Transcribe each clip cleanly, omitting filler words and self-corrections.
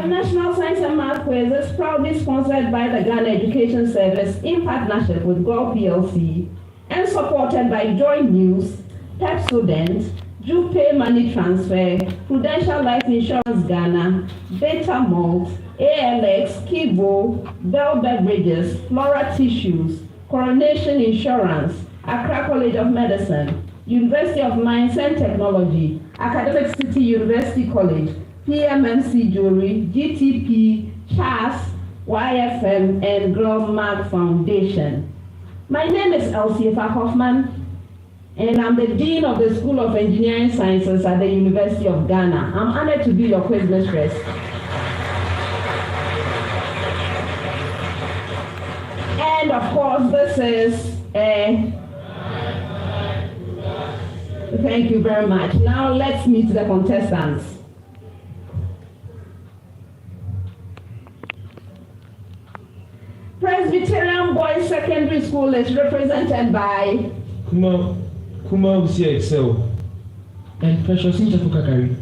The National Science and Math Quiz is proudly sponsored by the Ghana Education Service in partnership with GOL PLC and supported by Joy News, Pep Student, Jupe Money Transfer, Prudential Life Insurance Ghana, Beta Malt, ALX, Kibo, Bell Beverages, Flora Tissues, Coronation Insurance, Accra College of Medicine, University of Mines and Technology, Academic City University College, PMMC Jewelry, GTP, CHAS, YFM, and Gromag Foundation. My name is Elsie Hoffman, and I'm the Dean of the School of Engineering Sciences at the University of Ghana. I'm honored to be your quiz mistress. And of course, this is thank you very much. Now let's meet the contestants. Presbyterian Boys Secondary School is represented by Owusu Excel and Precious Kakari.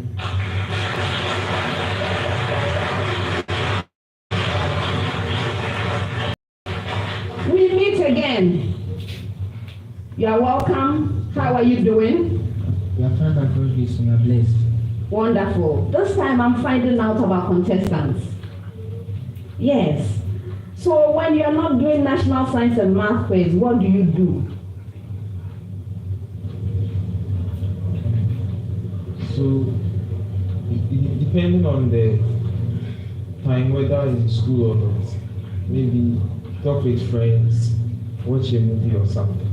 We meet again. You are welcome. How are you doing? We are fine by God's grace and we are blessed. Wonderful. This time I'm finding out about contestants. Yes. So when you are not doing National Science and Math Quiz, what do you do? So, depending on the time, whether in school or not, maybe talk with friends, watch a movie or something.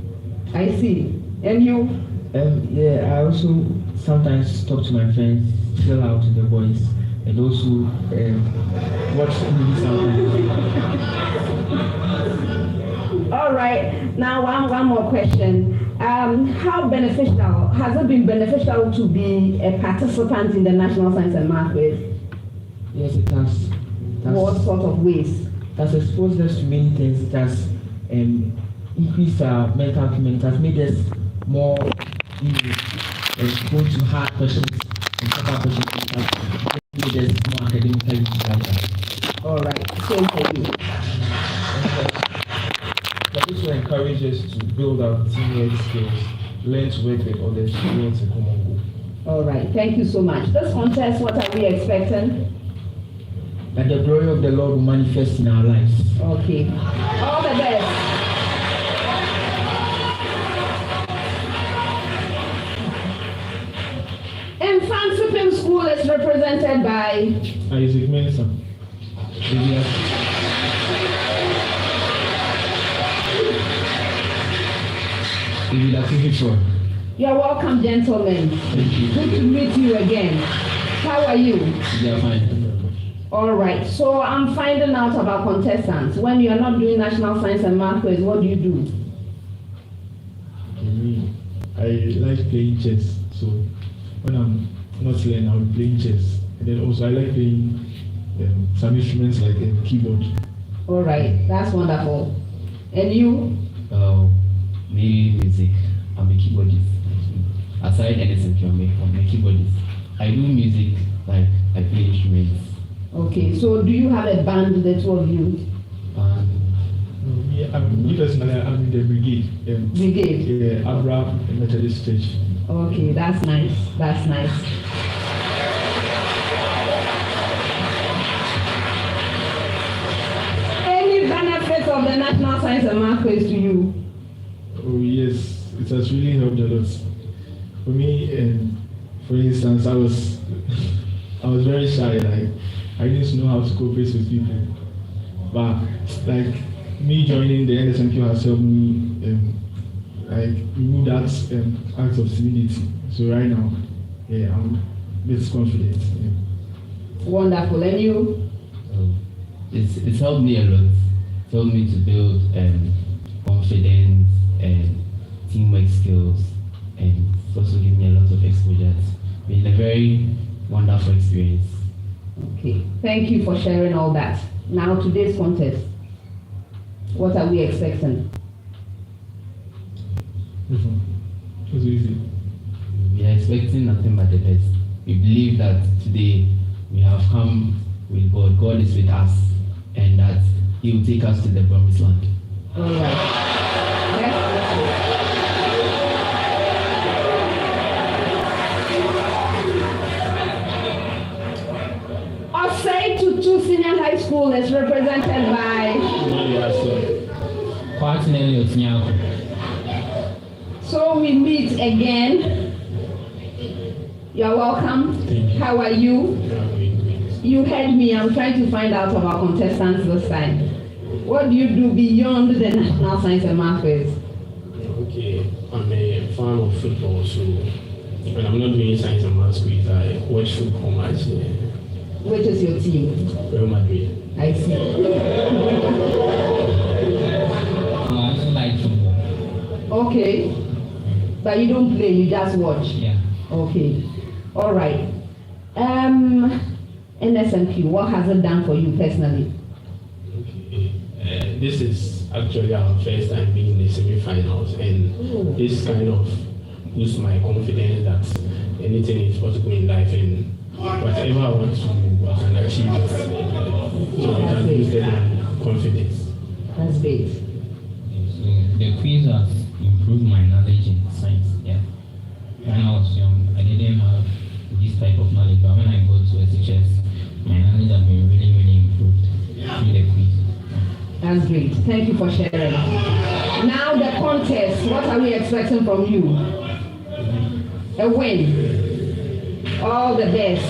I see. And you? Yeah, I also sometimes talk to my friends, chill out with the boys, and also watch movies sometimes. All right. Now one more question. How beneficial has it been beneficial to be a participant in the National Science and Math Quiz? Yes, it has. What sort of ways? It has exposed us to many things. It has increased our mental acumen. It has made us more exposed to hard questions and tougher questions. It has made us more academically brighter. All right. Same for you. But this will encourage us to build our teamwork skills, learn to work with others towards a common goal. All right. Thank you so much. This contest, what are we expecting? That the glory of the Lord will manifest in our lives. Okay. All the best. Mfantsipim School is represented by Isaac Mensah. You're welcome, gentlemen. Thank you. Good to meet you again. How are you? Yeah, fine. All right. So I'm finding out about contestants. When you are not doing National Science and Math Quiz, what do you do? I like playing chess. So when I'm not learning, I'll be playing chess. And then also I like playing some instruments like a keyboard. All right. That's wonderful. And you? Maybe music. I'm a keyboardist. Aside anything I'm a keyboardist. I do music, like I play instruments. Okay, so do you have a band, the two of you? Me personally, I'm in the brigade. Brigade? Yeah, Abra Methodist Church. Okay, that's nice. That's nice. Any benefits of the National Science and Math Quiz to you? Oh yes, it has really helped a lot. For me, for instance, I was very shy. Like I didn't know how to cooperate with people. But like me joining the NSMQ has helped me like remove that act of timidity. So right now, yeah, I'm a bit confident. Yeah. Wonderful. And you? It's helped me a lot. It's helped me to build confidence and teamwork skills, and it's also given me a lot of exposure. It's been a very wonderful experience. Okay, thank you for sharing all that. Now today's contest, what are we expecting? It's easy. We are expecting nothing but the best. We believe that today we have come with God God is with us and that He will take us to the promised land. All right. Osei Tutu Senior High School is represented by. So we meet again. You're welcome. Thank you. How are you? You heard me. I'm trying to find out about contestants this time. What do you do beyond the National Science and Math Quiz? Okay, I'm a fan of football, so when I'm not doing science and math quiz, I watch football match. Which is your team? Real Madrid. I see. I also like football. Okay. But you don't play, you just watch? Yeah. Okay. All right. NSMQ, what has it done for you personally? Okay. This is actually our first time being in the semi-finals, and this kind of boosts my confidence that anything is possible in life, and whatever I want to do, I can achieve it. So I can boost my confidence. That's great. So the quiz has improved my knowledge in science. Yeah. When I was young, I didn't have this type of knowledge, but when I go to SHS, my knowledge has been really improved through the quiz. That's great. Thank you for sharing. Now the contest, what are we expecting from you? A win. All the best.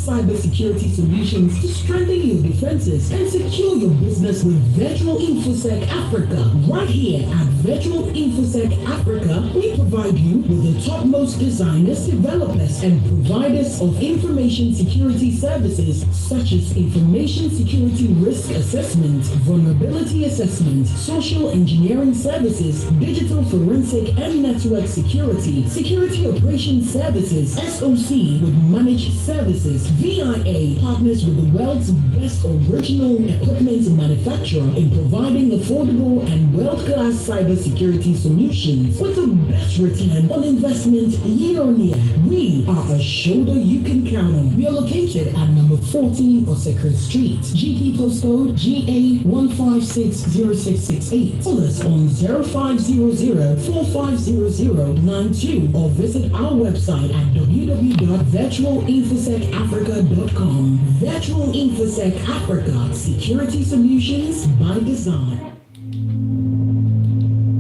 Cybersecurity solutions to strengthen your defenses and secure your business with Virtual InfoSec Africa. Right here at Virtual InfoSec Africa, we provide you with the topmost designers, developers, and providers of information security services such as information security risk assessment, vulnerability assessment, social engineering services, digital forensic and network security, security operations services, SOC with managed services. VIA partners with the world's best original equipment manufacturer in providing affordable and world-class cybersecurity solutions with the best return on investment year on year. We are a shoulder you can count on. We are located at number 14 Osei Street, GP postcode GA1560668. Call us on 0500-450092 or visit our website at www.virtualinfosecafrica.com. Virtual InfoSec Africa, security solutions by design.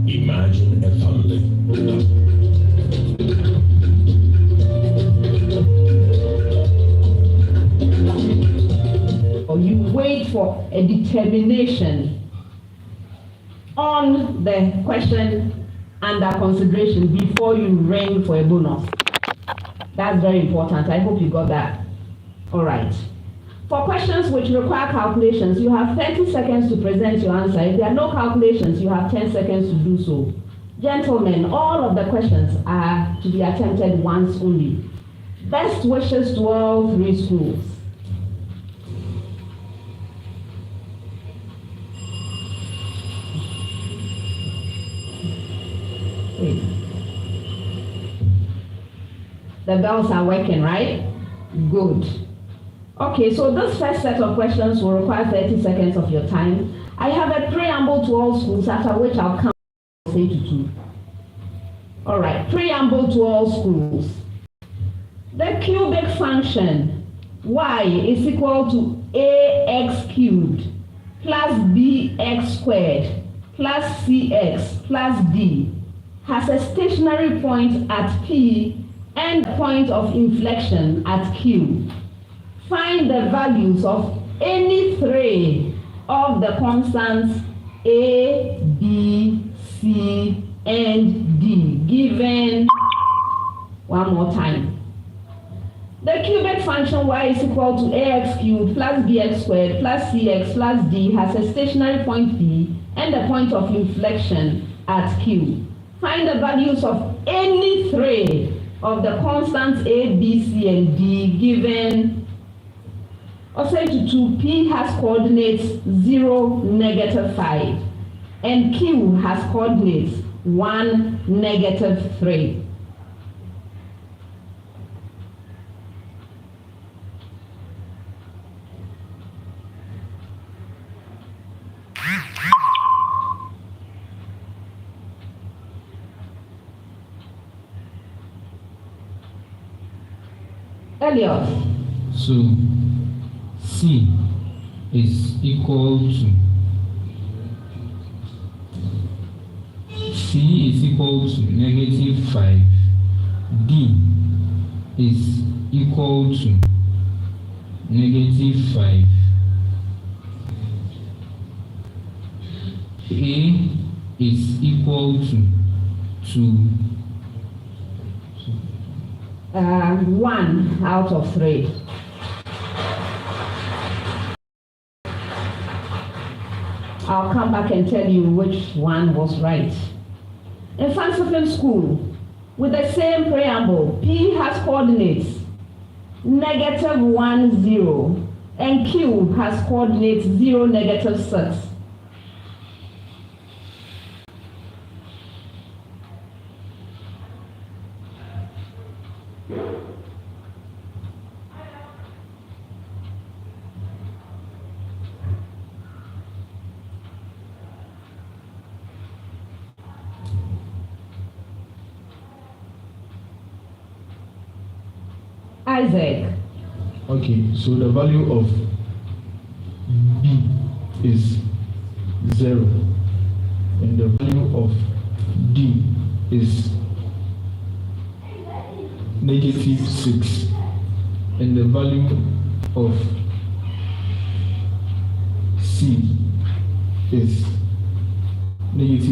Imagine a family. Or you wait for a determination on the question under consideration before you ring for a bonus. That's very important. I hope you got that. All right. For questions which require calculations, you have 30 seconds to present your answer. If there are no calculations, you have 10 seconds to do so. Gentlemen, all of the questions are to be attempted once only. Best wishes to all three schools. The bells are working, right? Good. Okay, so this first set of questions will require 30 seconds of your time. I have a preamble to all schools, after which I'll count say to 2. All right, preamble to all schools. The cubic function y is equal to ax cubed plus bx squared plus cx plus d has a stationary point at P and a point of inflection at Q. Find the values of any three of the constants A, B, C, and D given. One more time. The cubic function y is equal to ax cubed plus bx squared plus cx plus d has a stationary point P and a point of inflection at Q. Find the values of any three of the constants A, B, C, and D given. Osei Tutu, P has coordinates 0, -5, and Q has coordinates 1, -3. Elliot. So C is equal to -5. D is equal to -5. A is equal to 1 out of 3. I'll come back and tell you which one was right. In Mfantsipim school, with the same preamble, P has coordinates -1, 0, and Q has coordinates 0, -6. Isaac. Okay, so the value of B is 0, and the value of D is -6, and the value of C is -1.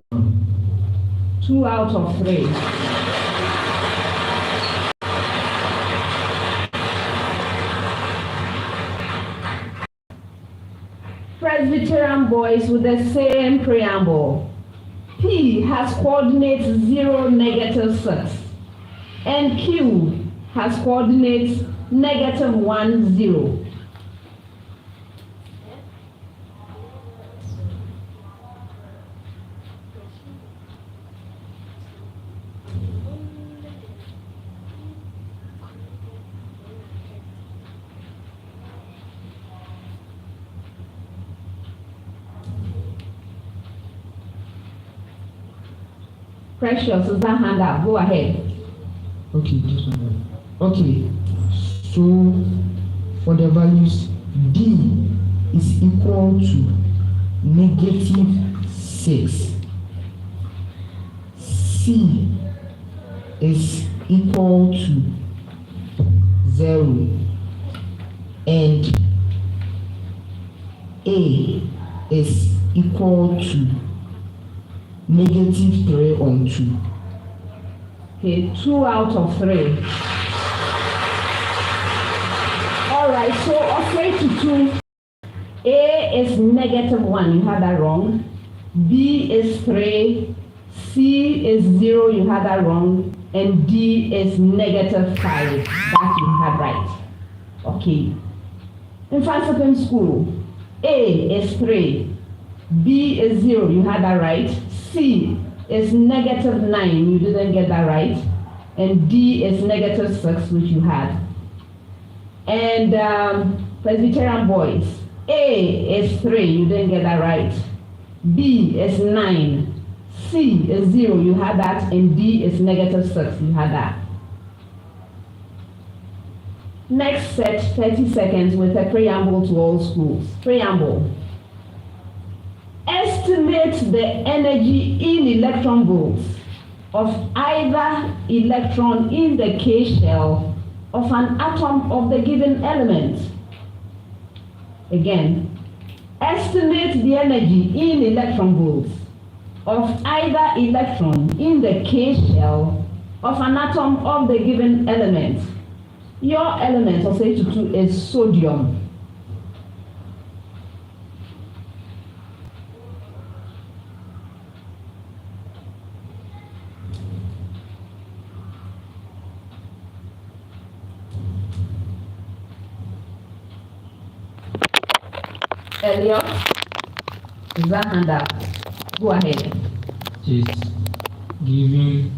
2 out of 3. Presbyterian boys with the same preamble. P has coordinates 0, -6, and Q has coordinates -1, 0. Precious, is that hand up? Go ahead. Okay, this one. Okay, so for the values, D is equal to -6. C is equal to 0, and A is equal to -3 on 2. Okay, 2 out of 3. All right, so Osei Tutu, A is -1, you had that wrong. B is 3, C is 0, you had that wrong, and D is -5, that you had right. Okay. In Mfantsipim school, A is 3, B is 0, you had that right. C is -9, you didn't get that right. And D is -6, which you had. And Presbyterian boys, A is 3, you didn't get that right. B is 9, C is 0, you had that, and D is -6, you had that. Next set, 30 seconds with a preamble to all schools. Preamble. estimate the energy in electron volts of either electron in the K shell of an atom of the given element. Again, estimate the energy in electron volts of either electron in the K shell of an atom of the given element. Your element, Osei Tutu, is sodium. Elliot, is that hand up? Go ahead. It's giving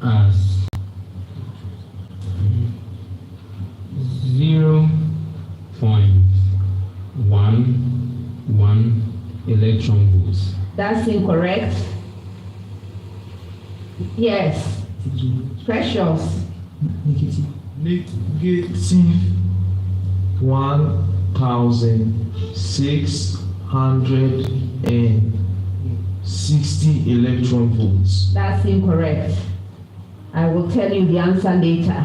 us 0.11 electron volts. That's incorrect. Yes. Precious. Negative 1,660 electron volts. That's incorrect. I will tell you the answer later.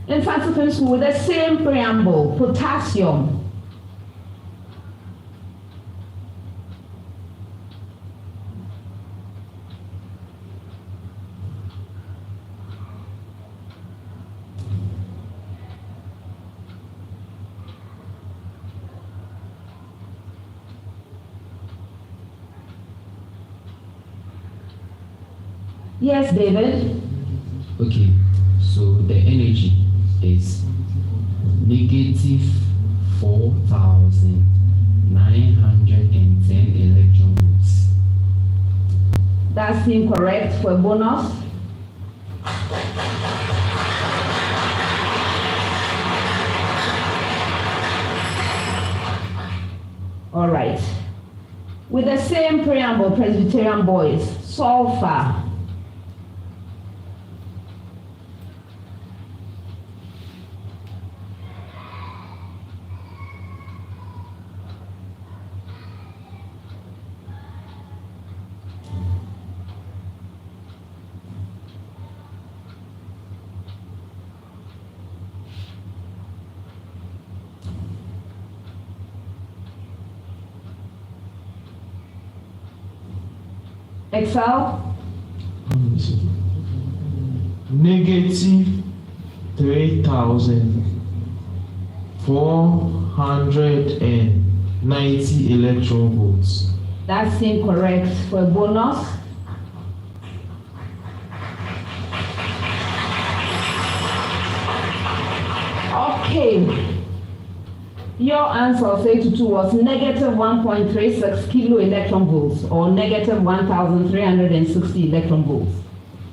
Mfantsipim school with the same preamble, potassium. Yes, David. Okay, so the energy is negative 4,910 electron volts. That's incorrect for a bonus. All right. With the same preamble, Presbyterian boys, sulfur. Excel? Negative 3,490 electron volts. That's incorrect for a bonus. Okay. Your answer, Osei Tutu, was negative 1.36 kilo electron volts or negative 1,360 electron volts.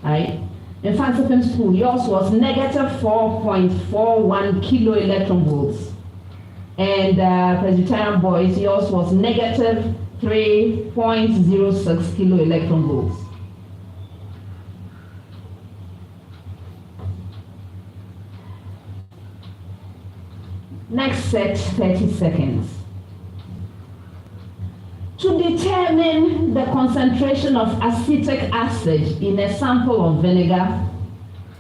Right? In Mfantsipim school, yours was negative 4.41 kilo electron volts. And Presbyterian boys, yours was negative 3.06 kilo electron volts. Next set, 30 seconds. To determine the concentration of acetic acid in a sample of vinegar,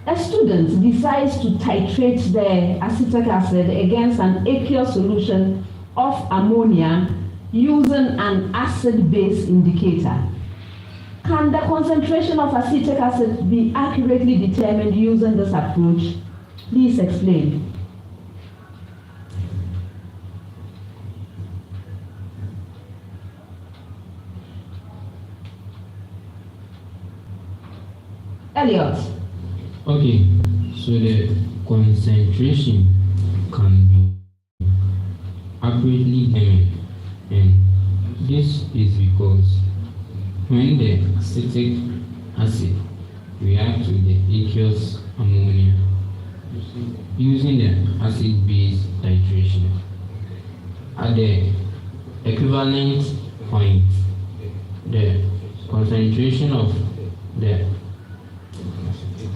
a student decides to titrate the acetic acid against an aqueous solution of ammonia using an acid-base indicator. Can the concentration of acetic acid be accurately determined using this approach? Please explain. Elliot. Okay, so the concentration can be accurately determined, and this is because when the acetic acid reacts with the aqueous ammonia using the acid-base titration, at the equivalent point, the concentration of the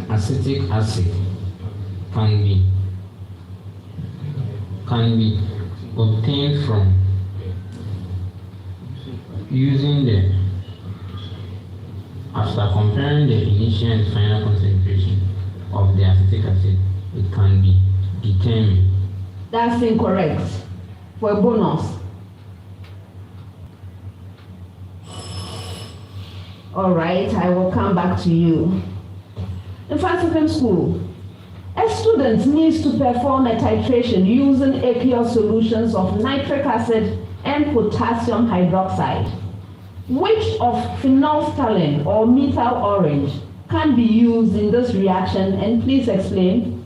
acetic acid can be obtained from After comparing the initial and final concentration of the acetic acid, it can be determined. That's incorrect. For a bonus. All right, I will come back to you. In Mfantsipim school, a student needs to perform a titration using aqueous solutions of nitric acid and potassium hydroxide. Which of phenolphthalein or methyl orange can be used in this reaction, and please explain?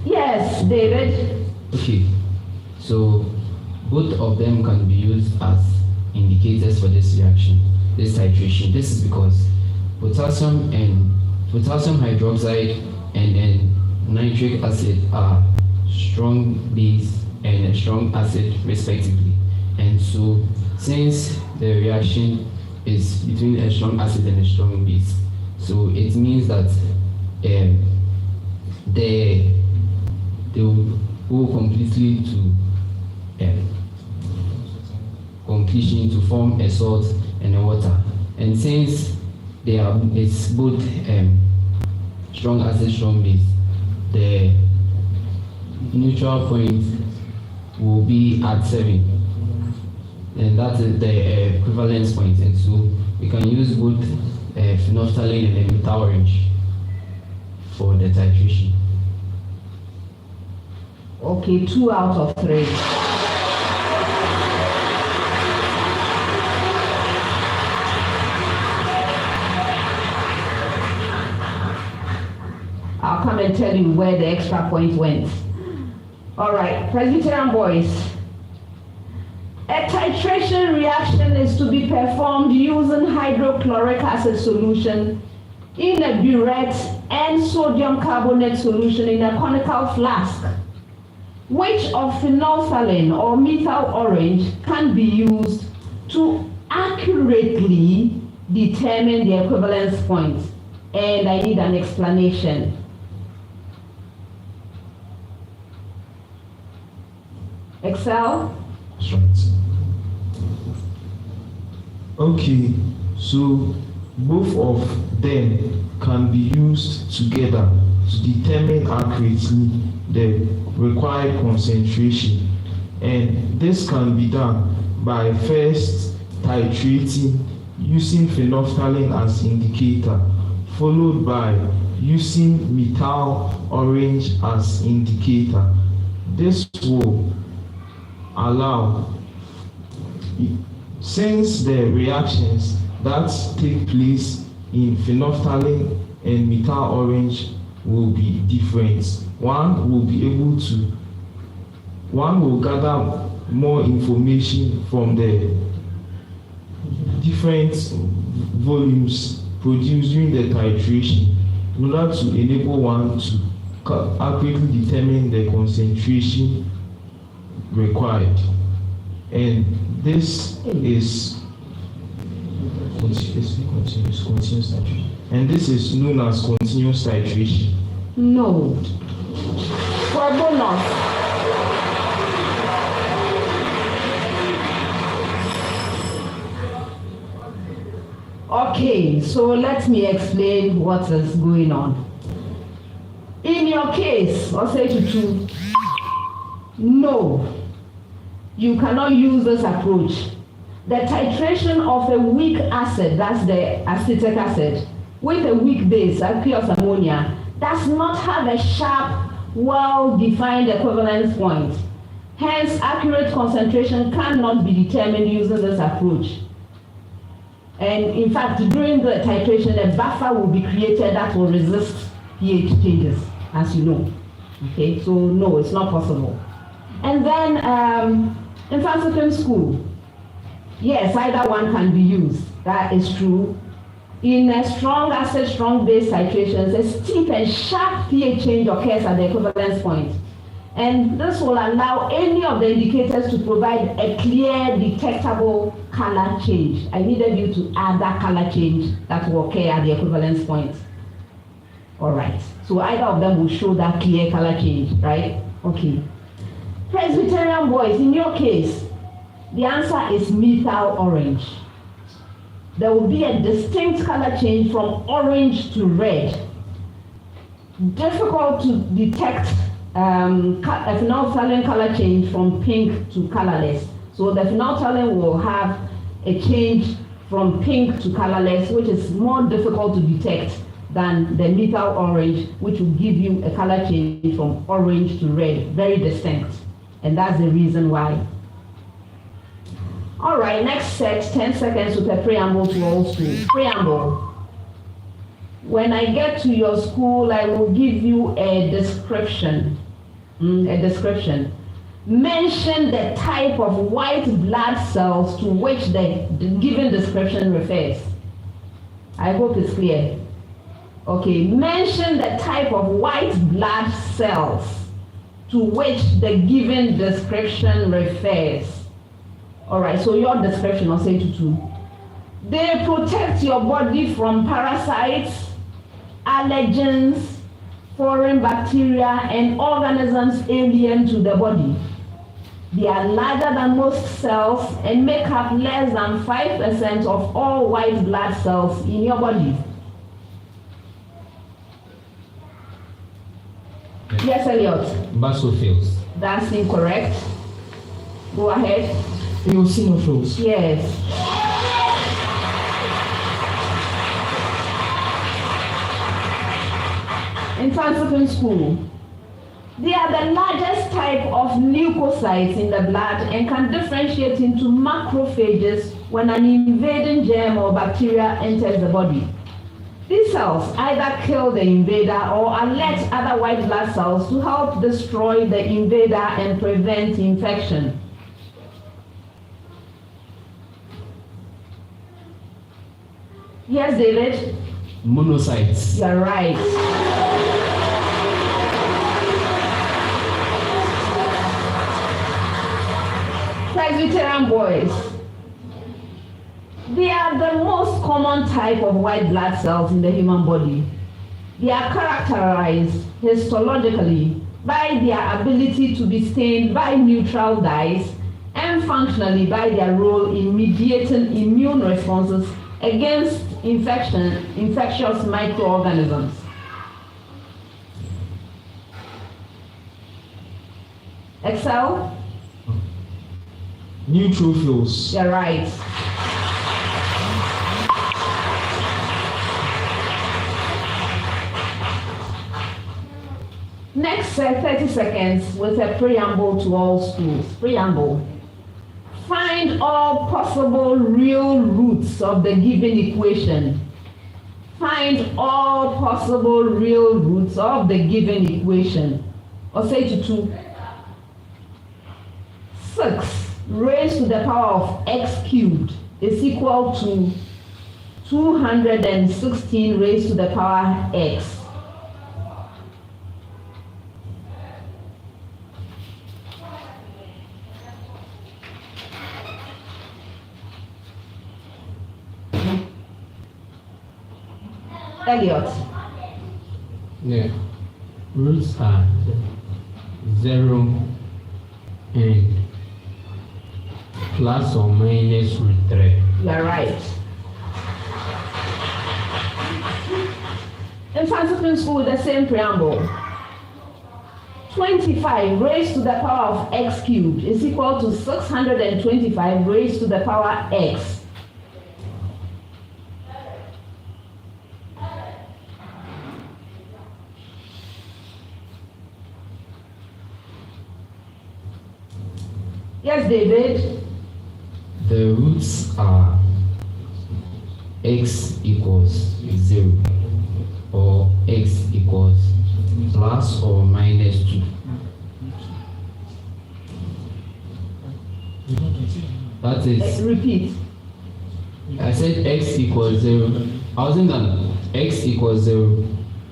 Yes, David. Okay, so both of them can be used as indicators for this reaction, this titration. This is because potassium hydroxide and nitric acid are strong base and a strong acid respectively. And so since the reaction is between a strong acid and a strong base, so it means that they will go completely to completion to form a salt and a water. And since it's both strong acid, strong base, the neutral point will be at 7, and that is the equivalence point. And so we can use both phenolphthalein and methyl orange for the titration. Okay, 2 out of 3. I'll come and tell you where the extra point went. All right, Presbyterian boys. A titration reaction is to be performed using hydrochloric acid solution in a burette and sodium carbonate solution in a conical flask. Which of phenolphthalein or methyl orange can be used to accurately determine the equivalence point? And I need an explanation. Excel? That's right. Okay, so both of them can be used together to determine accurately the required concentration, and this can be done by first titrating using phenolphthalein as indicator, followed by using methyl orange as indicator. This will allow, since the reactions that take place in phenolphthalein and methyl orange will be different, one will gather more information from the different volumes produced during the titration in order to enable one to accurately determine the concentration required. And this is continuous titration. And this is known as continuous titration. No. For bonus. Okay, so let me explain what is going on. In your case, Osei Tutu, no, you cannot use this approach. The titration of a weak acid, that's the acetic acid, with a weak base, aqueous ammonia, does not have a sharp, well-defined equivalence point. Hence, accurate concentration cannot be determined using this approach. And in fact, during the titration, a buffer will be created that will resist pH changes, as you know. Okay, so no, it's not possible. And then in Mfantsipim school, yes, either one can be used. That is true. In a strong acid, strong base titrations, a steep and sharp pH change occurs at the equivalence point. And this will allow any of the indicators to provide a clear, detectable color change. I needed you to add that color change that will occur at the equivalence point. All right. So either of them will show that clear color change, right? Okay. Presbyterian boys, in your case, the answer is methyl orange. There will be a distinct color change from orange to red. Difficult to detect a phenolphthalein color change from pink to colorless. So the phenolphthalein will have a change from pink to colorless, which is more difficult to detect than the methyl orange, which will give you a color change from orange to red, very distinct. And that's the reason why. All right, next set, 10 seconds with a preamble to all schools. Preamble. When I get to your school, I will give you a description. Mention the type of white blood cells to which the given description refers. I hope it's clear. Okay, mention the type of white blood cells to which the given description refers. All right, so your description, I'll say Tutu. They protect your body from parasites, allergens, foreign bacteria, and organisms alien to the body. They are larger than most cells and make up less than 5% of all white blood cells in your body. Yes, Elliot. Basophils. That's incorrect. Go ahead. Eosinophils. Yes. In Mfantsipim school, they are the largest type of leukocytes in the blood and can differentiate into macrophages when an invading germ or bacteria enters the body. These cells either kill the invader or alert other white blood cells to help destroy the invader and prevent infection. Yes, David? Monocytes. You're right. Presbyterian boys. They are the most common type of white blood cells in the human body. They are characterized histologically by their ability to be stained by neutral dyes and functionally by their role in mediating immune responses against infectious microorganisms. Excel? Neutrophils. You're right. Next 30 seconds with a preamble to all schools. Preamble. Find all possible real roots of the given equation. Find all possible real roots of the given equation. Osei Tutu. 6 raised to the power of x cubed is equal to 216 raised to the power x. Elliot. Yeah. Roots are 0 and plus or minus root 3. You're right. In Mfantsipim school, the same preamble. 25 raised to the power of x cubed is equal to 625 raised to the power x. Yes, David? The roots are x equals 0 or x equals plus or minus 2. That is, Repeat. I said x equals 0. I wasn't done. X equals 0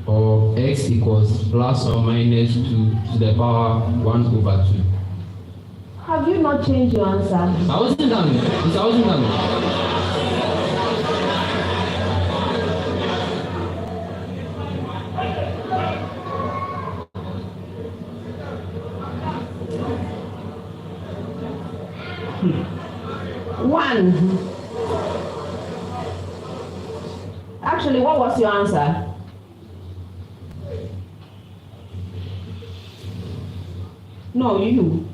or x equals plus or minus 2 to the power 1 over 2. Have you not changed your answer? I wasn't done. I wasn't done. 1. Actually, what was your answer? No, you.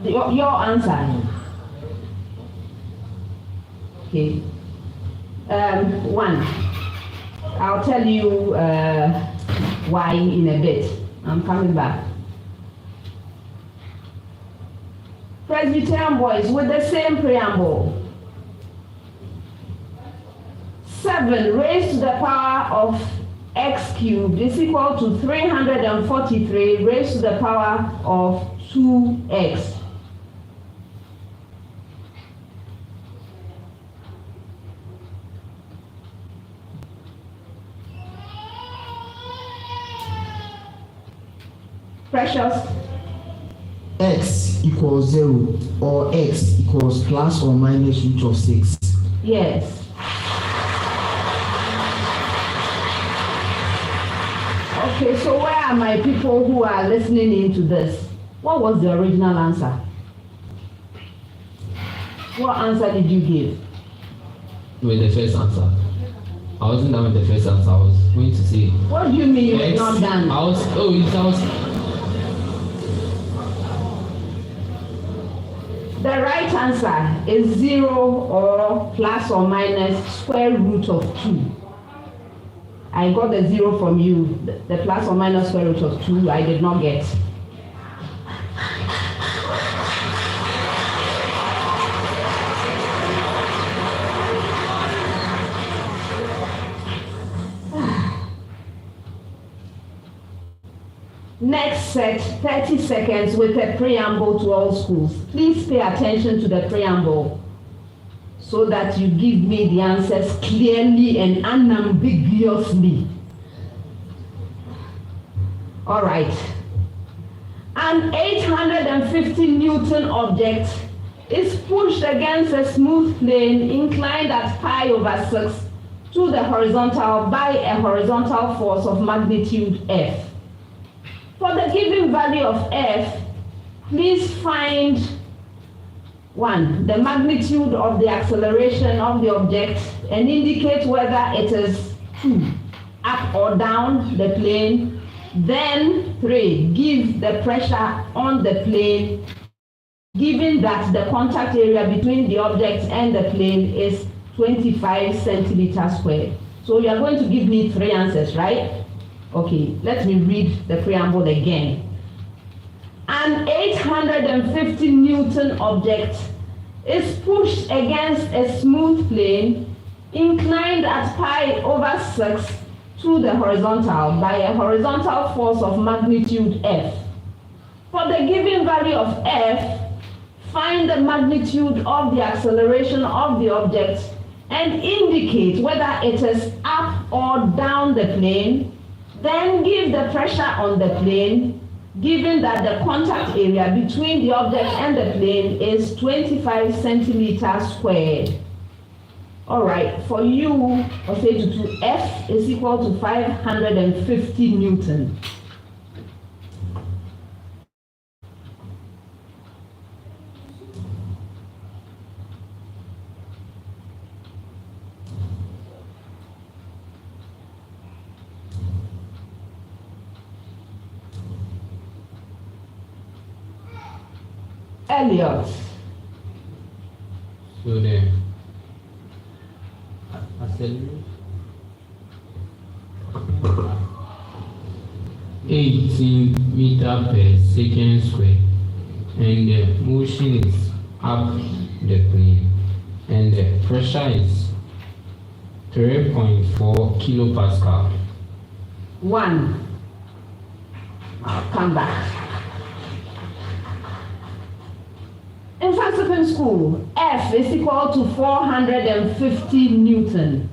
Your answer. Okay. 1. I'll tell you why in a bit. I'm coming back. Presbyterian boys with the same preamble. 7 raised to the power of x cubed is equal to 343 raised to the power of 2x. Precious. X equals 0 or x equals plus or minus root of 6. Yes. Okay, so where are my people who are listening into this? What was the original answer? What answer did you give? With the first answer. I wasn't done with the first answer. I was going to say. What do you mean you were not done? The right answer is 0 or plus or minus square root of 2. I got the 0 from you. The plus or minus square root of 2 I did not get. Next set, 30 seconds with a preamble to all schools. Please pay attention to the preamble so that you give me the answers clearly and unambiguously. All right. An 850 Newton object is pushed against a smooth plane inclined at pi over 6 to the horizontal by a horizontal force of magnitude F. For the given value of F, please find 1, the magnitude of the acceleration of the object and indicate whether it is 2, up or down the plane. Then 3, give the pressure on the plane, given that the contact area between the object and the plane is 25 centimeters squared. So you are going to give me 3 answers, right? Okay, let me read the preamble again. An 850 Newton object is pushed against a smooth plane inclined at pi over 6 to the horizontal by a horizontal force of magnitude F. For the given value of F, find the magnitude of the acceleration of the object and indicate whether it is up or down the plane. Then give the pressure on the plane, given that the contact area between the object and the plane is 25 centimeters squared. All right, for you, Osei Tutu, F is equal to 550 Newton. Elliot. So the acceleration 18 meter per second square, and the motion is up the plane, and the pressure is 3.4 kilopascal. 1. I'll come back. In Mfantsipim school, F is equal to 450 Newton.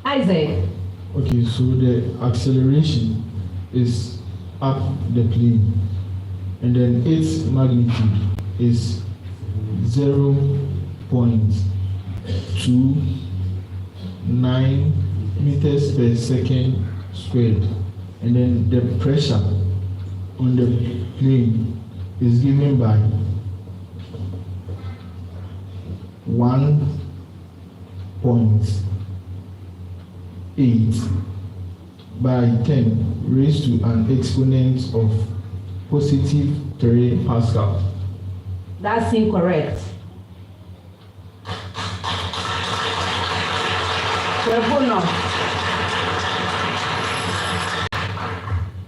Isaac. Okay, so the acceleration is up the plane, and then its magnitude is 0.29 meters per second squared, and then the pressure on the plane is given by 1.8 by 10 raised to an exponent of positive 3 Pascal. That's incorrect.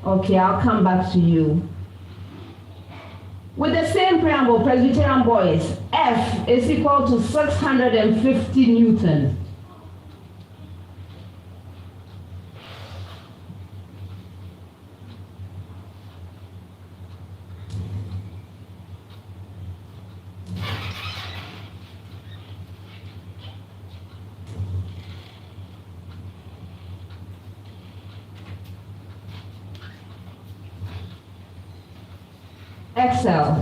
Okay, I'll come back to you. With the same preamble, Presbyterian boys, F is equal to 650 Newton. Excel.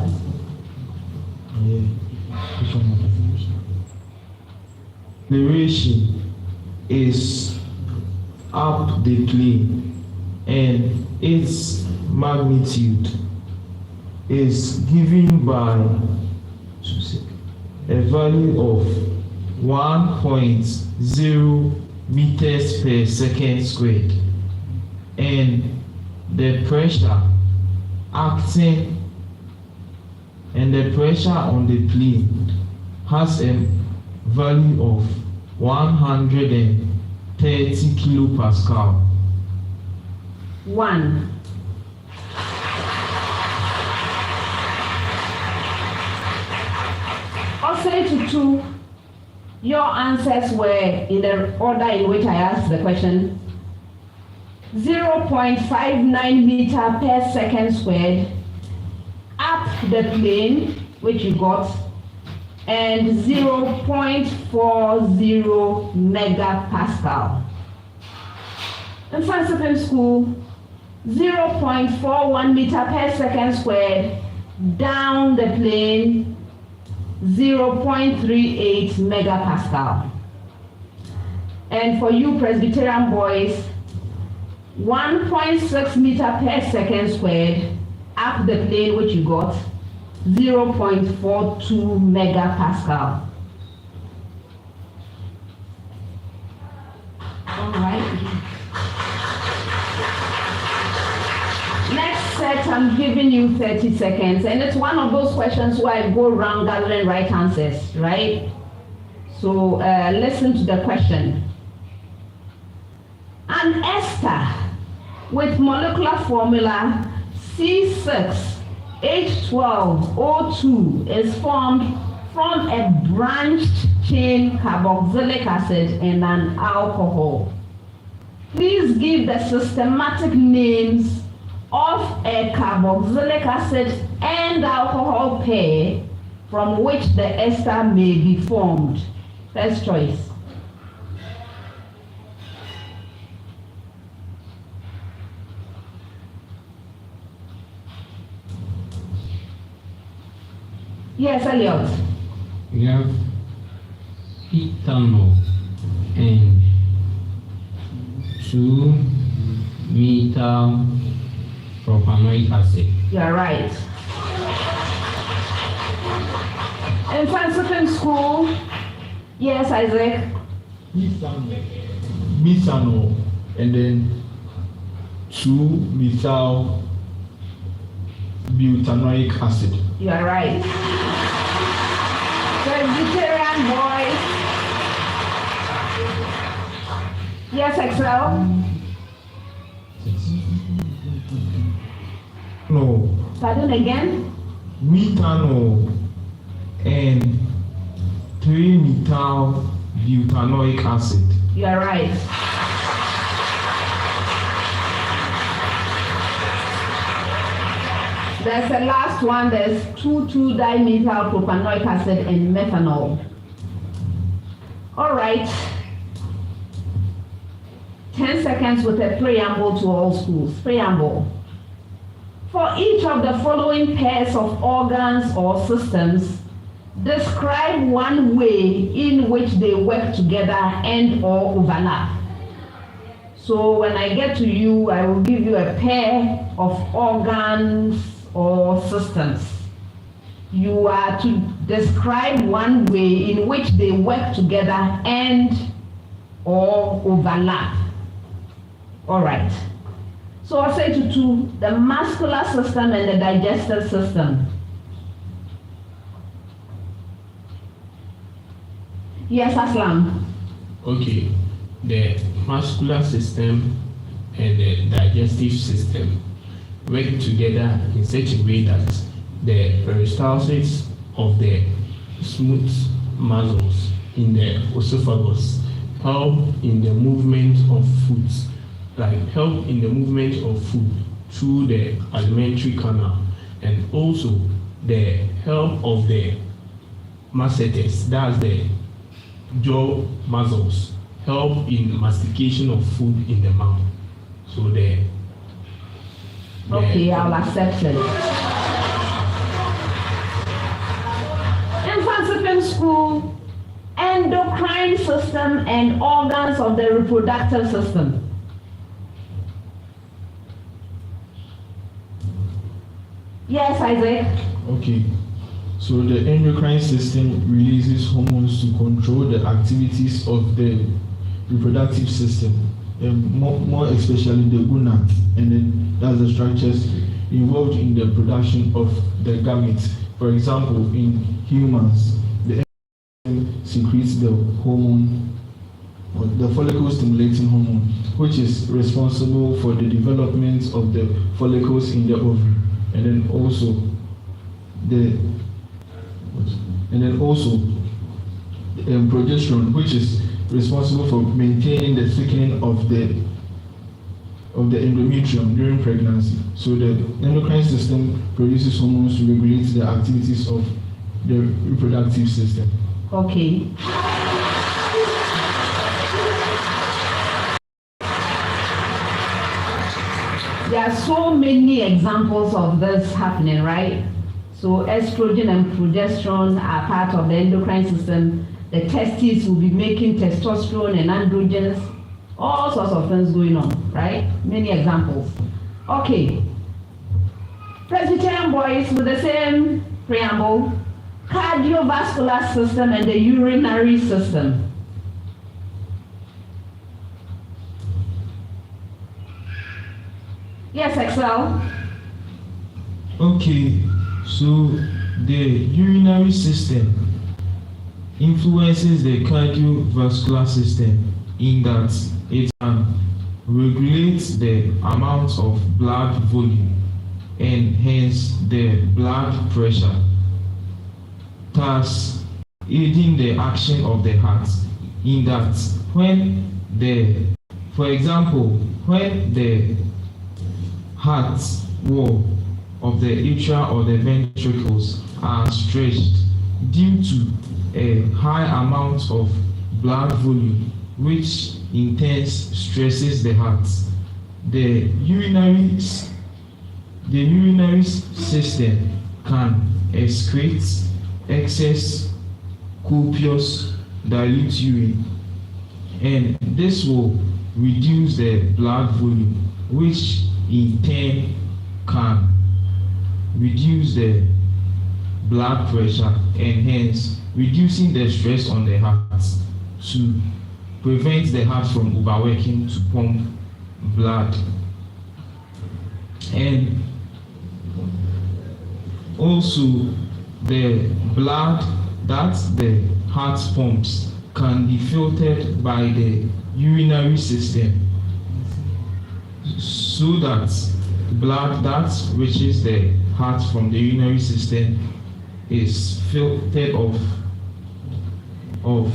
Acceleration is up the plane, and its magnitude is given by a value of 1.0 meters per second squared, and the pressure acting and the pressure on the plane has a value of 130 kilopascal. 1. Osei Tutu, your answers were in the order in which I asked the question. 0.59 meter per second squared up the plane, which you got, and 0.40 megapascal. In Mfantsipim school, 0.41 meter per second squared down the plane, 0.38 megapascal. And for you Presbyterian boys, 1.6 meter per second squared up the plane, which you got, 0.42 megapascal. All right. Next set, I'm giving you 30 seconds, and it's one of those questions where I go around gathering right answers, right? So listen to the question. An ester with molecular formula C6H12O2 is formed from a branched chain carboxylic acid and an alcohol. Please give the systematic names of a carboxylic acid and alcohol pair from which the ester may be formed. First choice. Yes, Elliot. We have ethanol and 2-methyl propanoic acid. You're right. In Mfantsipim school, yes, Isaac. Methanol, and then 2-methyl butanoic acid. You're right. Presbyterian boys. Yes, Excel. No. Pardon again? Methanol and 3-methyl butanoic acid. You're right. There's the last one. There's 2,2-dimethyl propanoic acid and methanol. All right. 10 seconds with a preamble to all schools. Preamble. For each of the following pairs of organs or systems, describe one way in which they work together and or overlap. So when I get to you, I will give you a pair of organs or systems. You are to describe one way in which they work together and or overlap. All right. So I'll say Tutu, the muscular system and the digestive system. Yes, Aslam. Okay. The muscular system and the digestive system work together in such a way that the peristalsis of the smooth muscles in the esophagus help in the movement of food, help in the movement of food through the alimentary canal, and also the help of the masseter, that's the jaw muscles, help in mastication of food in the mouth. So okay, I'll accept it. Mfantsipim school, endocrine system and organs of the reproductive system. Yes, Isaac. Okay. So the endocrine system releases hormones to control the activities of the reproductive system, more especially the gonad, and then that's the structures involved in the production of the gametes. For example, in humans, the endocrine secretes the hormone, or the follicle-stimulating hormone, which is responsible for the development of the follicles in the ovary, and then also progesterone, which is responsible for maintaining the thickening of the endometrium during pregnancy. So the endocrine system produces hormones to regulate the activities of the reproductive system. Okay. There are so many examples of this happening, right? So estrogen and progesterone are part of the endocrine system. The testes will be making testosterone and androgens, all sorts of things going on, right? Many examples. Okay. Presbyterian boys with the same preamble, cardiovascular system and the urinary system. Yes, Excel. Okay, so the urinary system influences the cardiovascular system in that it can regulate the amount of blood volume and hence the blood pressure, thus aiding the action of the heart in that for example, when the heart wall of the atria or the ventricles are stretched due to a high amount of blood volume, which in turn stresses the heart, the urinary system can excrete excess copious dilute urine, and this will reduce the blood volume, which in turn can reduce the blood pressure and hence reducing the stress on the heart to prevent the heart from overworking to pump blood. And also the blood that the heart pumps can be filtered by the urinary system so that blood that reaches the heart from the urinary system is filtered of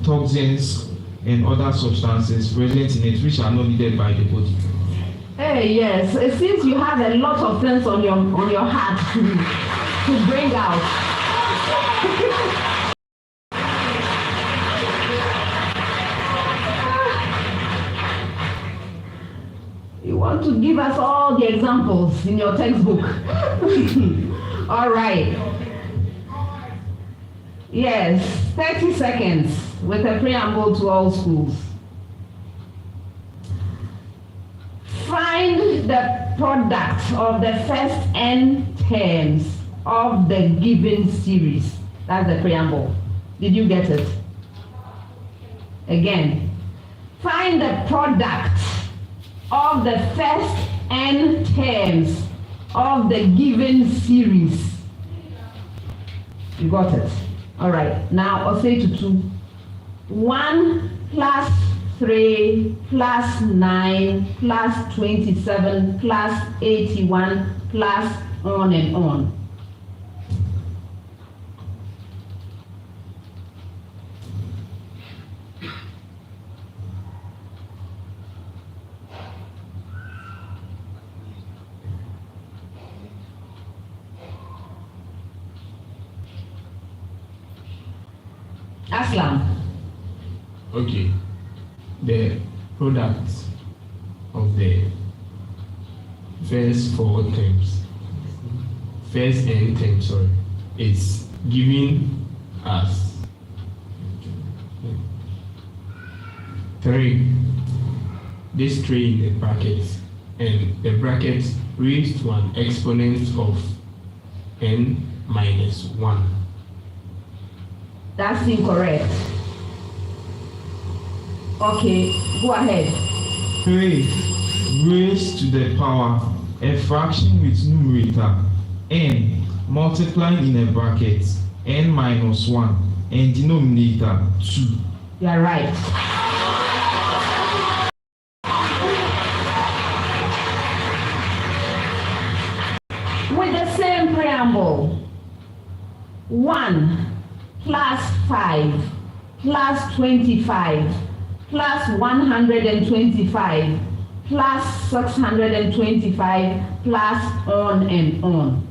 toxins and other substances present in it which are not needed by the body. Hey, yes, it seems you have a lot of things on your heart to bring out. want to give us all the examples in your textbook? All right. Yes, 30 seconds with a preamble to all schools. Find the product of the first n terms of the given series. That's the preamble. Did you get it? Again, find the product of the first n terms of the given series. You got it? All right. Now, Osei Tutu. 1 plus 3 plus 9 plus 27 plus 81 plus on and on. Aslam. Okay. The product of the first four terms, first n term, sorry, is given as 3. This 3 in the brackets, and the brackets raised to an exponent of n minus 1. That's incorrect. Okay, go ahead. 3 raised to the power a fraction with numerator n multiplying in a bracket n minus 1 and denominator 2. You are right. With the same preamble, 1 plus 5 plus 25 plus 125 plus 625 plus on and on.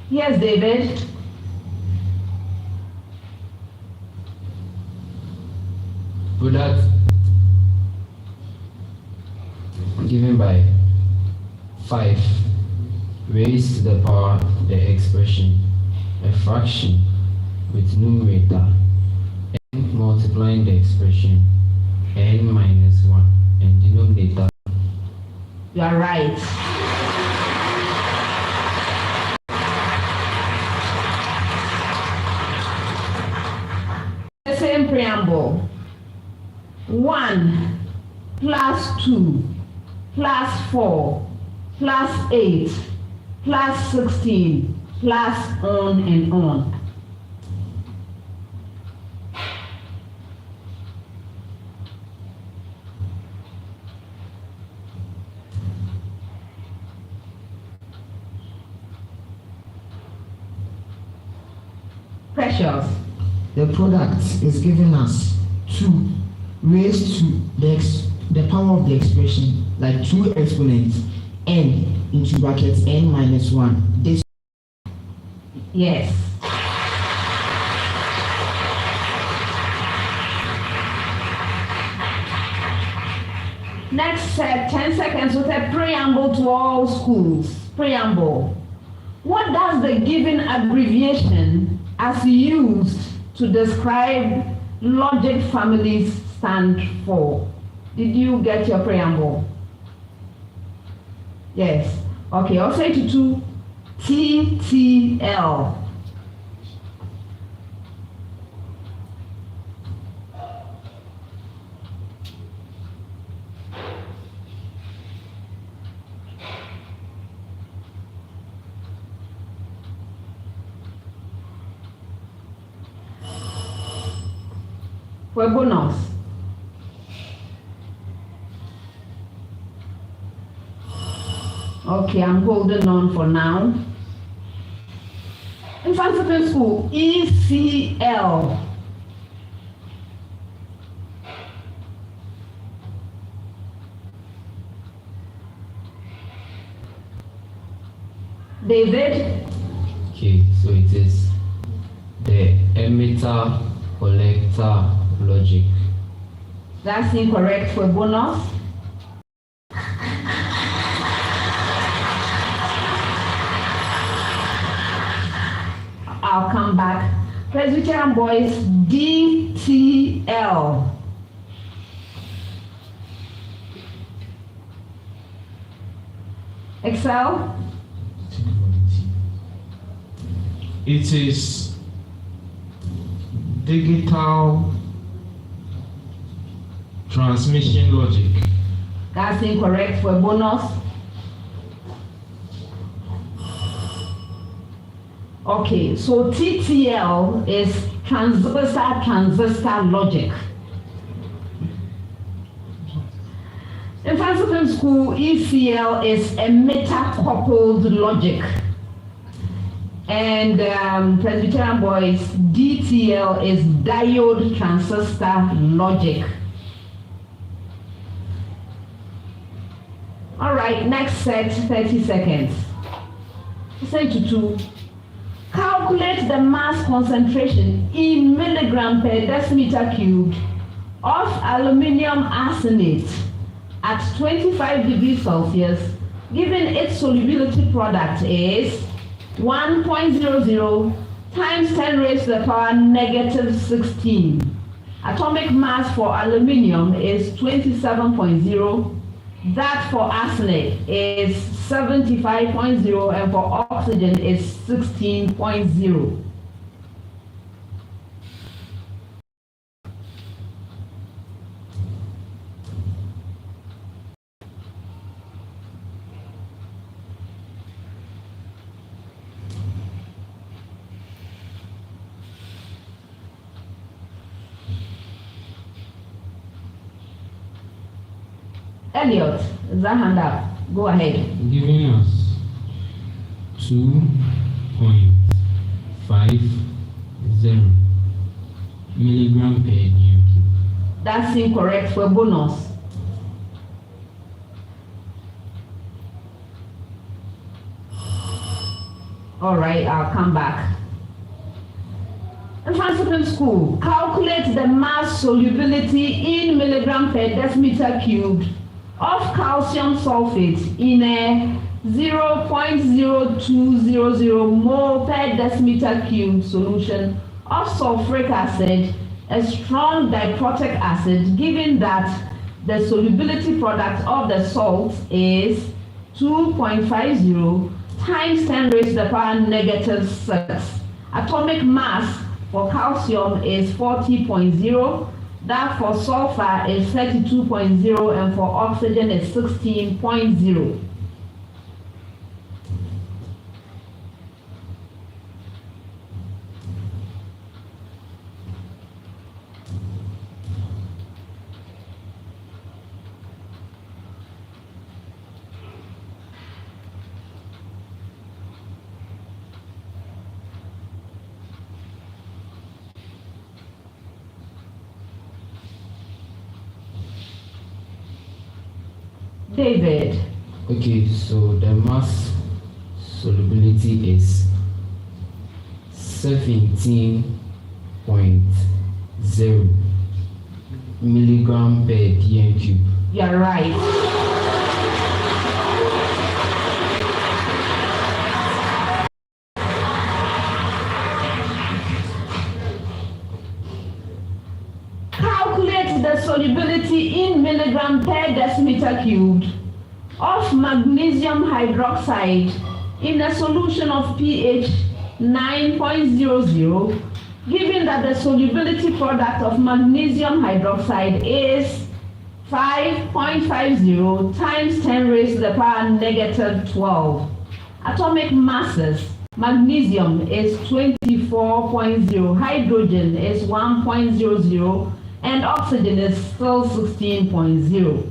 Yes, David. Product given by 5 raised to the power the expression a fraction with numerator n multiplying the expression n minus 1 and denominator. You are right. The same preamble. 1 plus 2 plus 4 plus 8 plus 16 plus on and on. Precious. The product is given us 2 raised to the power of the expression, like 2 exponents, n into brackets n minus 1. This. Yes. Next set, 10 seconds with a preamble to all schools. Preamble. What does the given abbreviation as used to describe logic families stand for? Did you get your preamble? Yes. Okay, I'll say to TTL. For bonus. Okay, I'm holding on for now. Mfantsipim School, ECL. David? Okay, so it is the emitter collector logic. That's incorrect for bonus. I'll come back. Presbyterian boys, DTL. Excel? It is digital transmission logic. That's incorrect for bonus. Okay, so TTL is transistor logic. In Mfantsipim school, ECL is emitter coupled logic. And Presbyterian boys, DTL is diode transistor logic. All right, next set, 30 seconds. Say Tutu. Calculate the mass concentration in milligram per decimeter cubed of aluminium arsenate at 25 degrees Celsius, given its solubility product is 1.00 times 10 raised to the power negative 16. Atomic mass for aluminium is 27.0. That for arsenic is 75.0 and for oxygen is 16.0. Elliot, is that hand up? Go ahead. Giving us 2.50 milligram per new. That's incorrect for bonus. All right, I'll come back. In Mfantsipim school, calculate the mass solubility in milligram per decimeter cubed of calcium sulfate in a 0.0200 mole per decimeter cubed solution of sulfuric acid, a strong diprotic acid, given that the solubility product of the salt is 2.50 times 10 raised to the power negative 6. Atomic mass for calcium is 40.0. That for sulfur is 32.0 and for oxygen is 16.0. David. Okay, so the mass solubility is 17.0 milligram per dm cube. You're right. Calculate the solubility in milligram per decimeter cubed of magnesium hydroxide in a solution of pH 9.00, given that the solubility product of magnesium hydroxide is 5.50 times 10 raised to the power negative 12. Atomic masses: magnesium is 24.0, hydrogen is 1.00, and oxygen is still 16.0.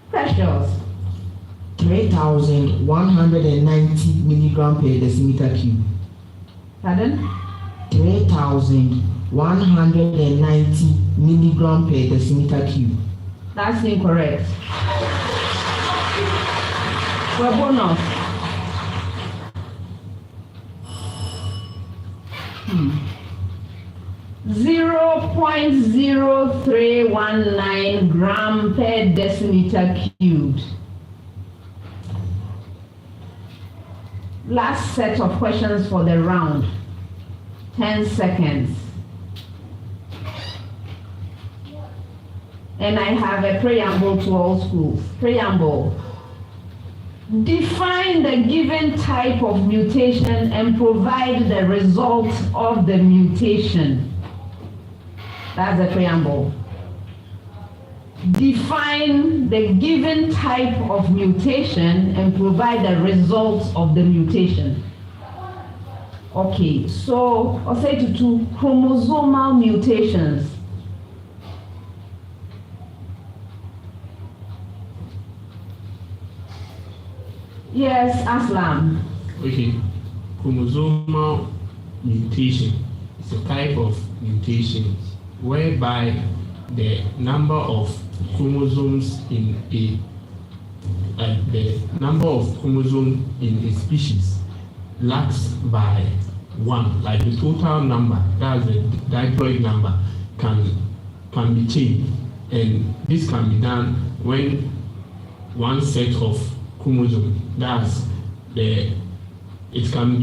Precious. 3,190 milligram per decimeter cube. Pardon? 3,190 milligram per decimeter cube. That's incorrect. For bonus. 0.0319 gram per decimeter cubed. Last set of questions for the round. 10 seconds. And I have a preamble to all schools. Preamble. Define the given type of mutation and provide the result of the mutation. That's the preamble. Define the given type of mutation and provide the results of the mutation. Okay, so Osei Tutu, chromosomal mutations. Yes, Aslam. Okay, chromosomal mutation is a type of mutation whereby the number of chromosomes in a species lacks by 1, like the total number, that's the diploid number, can be changed, and this can be done when one set of chromosome, it can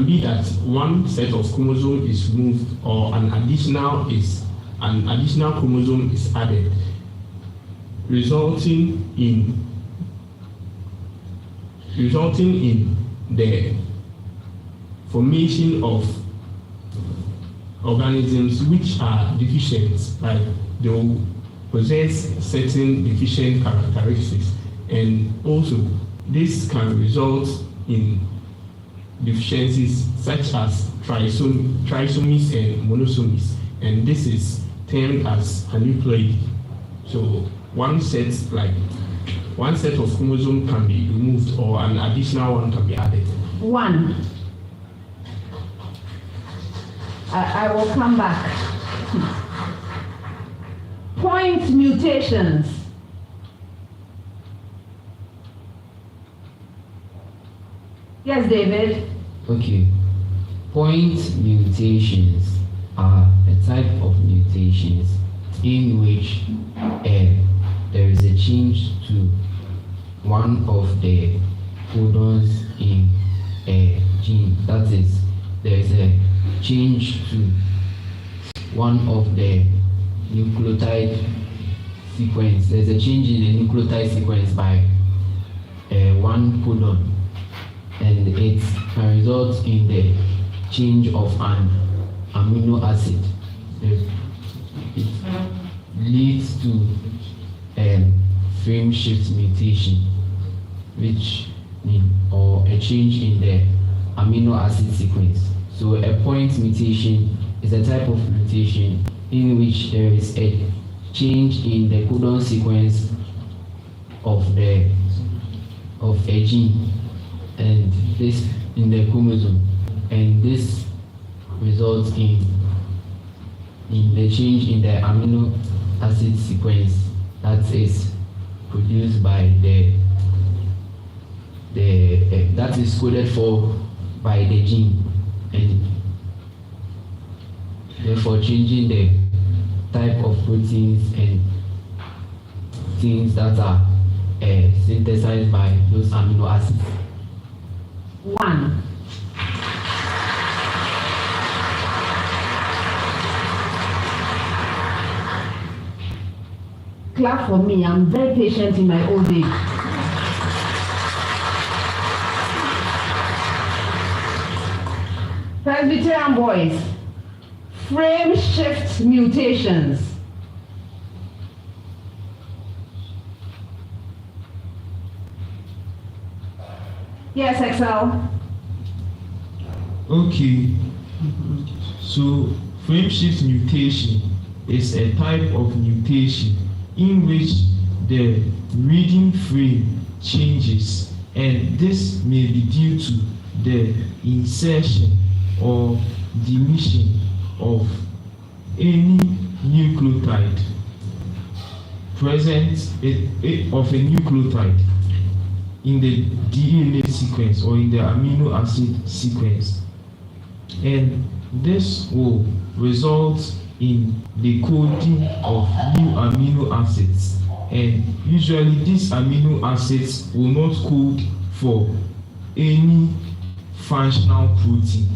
be that one set of chromosome is removed or an additional chromosome is added, resulting in the formation of organisms which are deficient, like they will possess certain deficient characteristics, and also this can result in deficiencies such as trisomies and monosomies, and this is termed as aneuploidy. So one set of chromosome can be removed or an additional one can be added. One. I will come back. Point mutations. Yes, David. Okay. Point mutations are a type of mutations in which there is a change to one of the codons in a gene. That is, there is a change to one of the nucleotide sequence. There's a change in the nucleotide sequence by one codon, and it can result in the change of an amino acid. It leads to frame shift mutation, or a change in the amino acid sequence. So a point mutation is a type of mutation in which there is a change in the codon sequence of a gene, and this in the chromosome, and this results in the change in the amino acid sequence that is produced by that is coded for by the gene, and therefore changing the type of proteins and things that are synthesized by those amino acids. One. Clap for me. I'm very patient in my old age. Presbyterian boys. Frame shift mutations. Yes, Excel. Okay. So frame shift mutation is a type of mutation in which the reading frame changes, and this may be due to the insertion or deletion of any nucleotide present of a nucleotide in the DNA sequence or in the amino acid sequence, and this will result in the coding of new amino acids, and usually these amino acids will not code for any functional protein.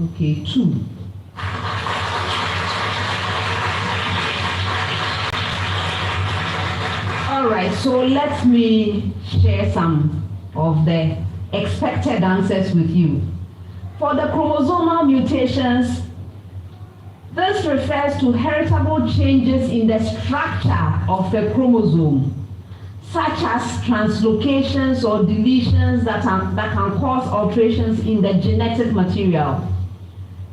Okay, 2. All right, so let me share some of the expected answers with you. For the chromosomal mutations, this refers to heritable changes in the structure of the chromosome, such as translocations or deletions that can cause alterations in the genetic material.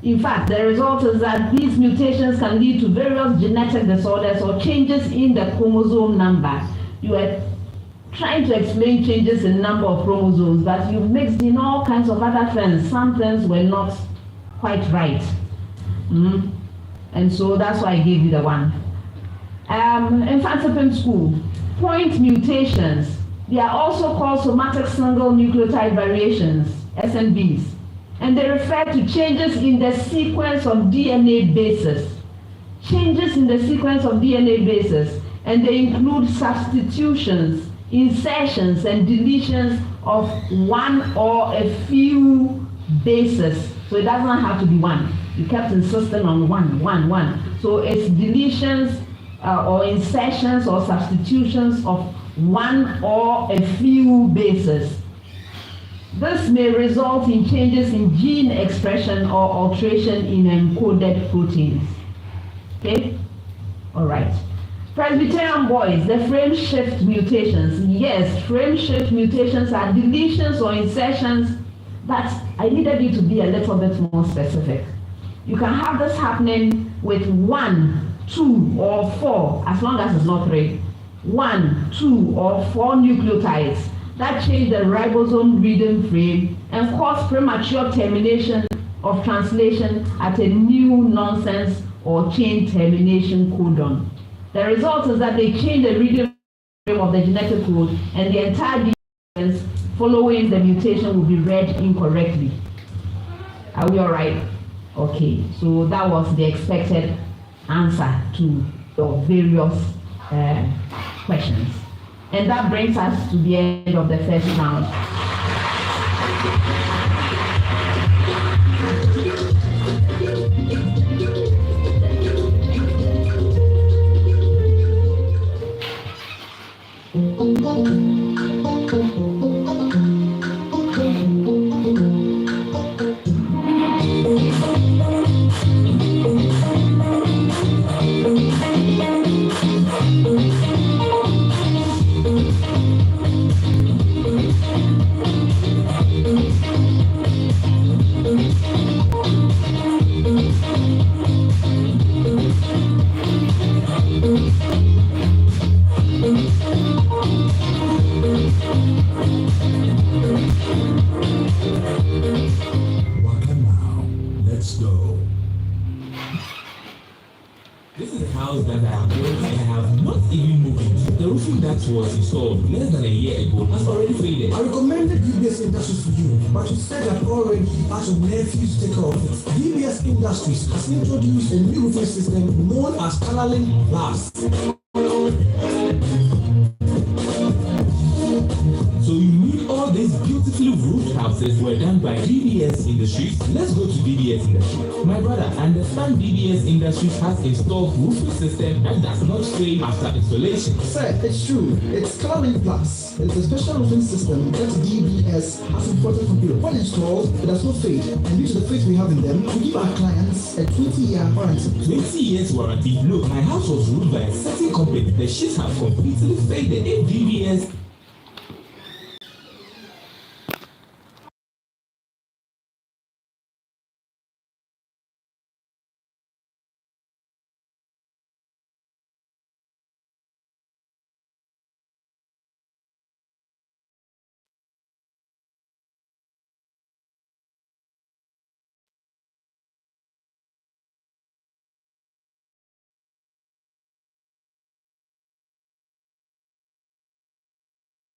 In fact, the result is that these mutations can lead to various genetic disorders or changes in the chromosome number. You were trying to explain changes in number of chromosomes, but you mixed in all kinds of other things. Some things were not quite right. And so that's why I gave you the one. Mfantsipim school, point mutations. They are also called somatic single nucleotide variations, SNVs. And they refer to changes in the sequence of DNA bases. Changes in the sequence of DNA bases, and they include substitutions, insertions, and deletions of one or a few bases. So it doesn't have to be one. You kept insisting on one. So it's deletions or insertions or substitutions of one or a few bases. This may result in changes in gene expression or alteration in encoded proteins. Okay? All right. Presbyterian boys, the frame shift mutations. Yes, frame shift mutations are deletions or insertions, but I needed you to be a little bit more specific. You can have this happening with 1, 2, or 4, as long as it's not 3. 1, 2, or 4 nucleotides that change the ribosome reading frame and cause premature termination of translation at a new nonsense or chain termination codon. The result is that they change the reading frame of the genetic code, and the entire DNA following the mutation will be read incorrectly. Are we all right? Okay, so that was the expected answer to your various questions. And that brings us to the end of the first round. Was installed less than a year ago has already failed. I recommended DBS Industries to you, but you said that already as of nephews to take care of it. DBS Industries has introduced a new roofing system known as Tunneling Plus. So you need all these beautifully roofed houses were done by DBS Industries. Let's go to DBS Industries. My brother, understand DBS Industries has installed roofing system and does not fail after installation. Sir, it's true. It's Tunneling Plus. It's a special roofing system that DBS has imported from Europe. When installed, it does not fade. And due to the faith we have in them, we give our clients a 20-year warranty. 20 years warranty? Look, my house was roofed by a certain company. The sheets have completely faded. If DBS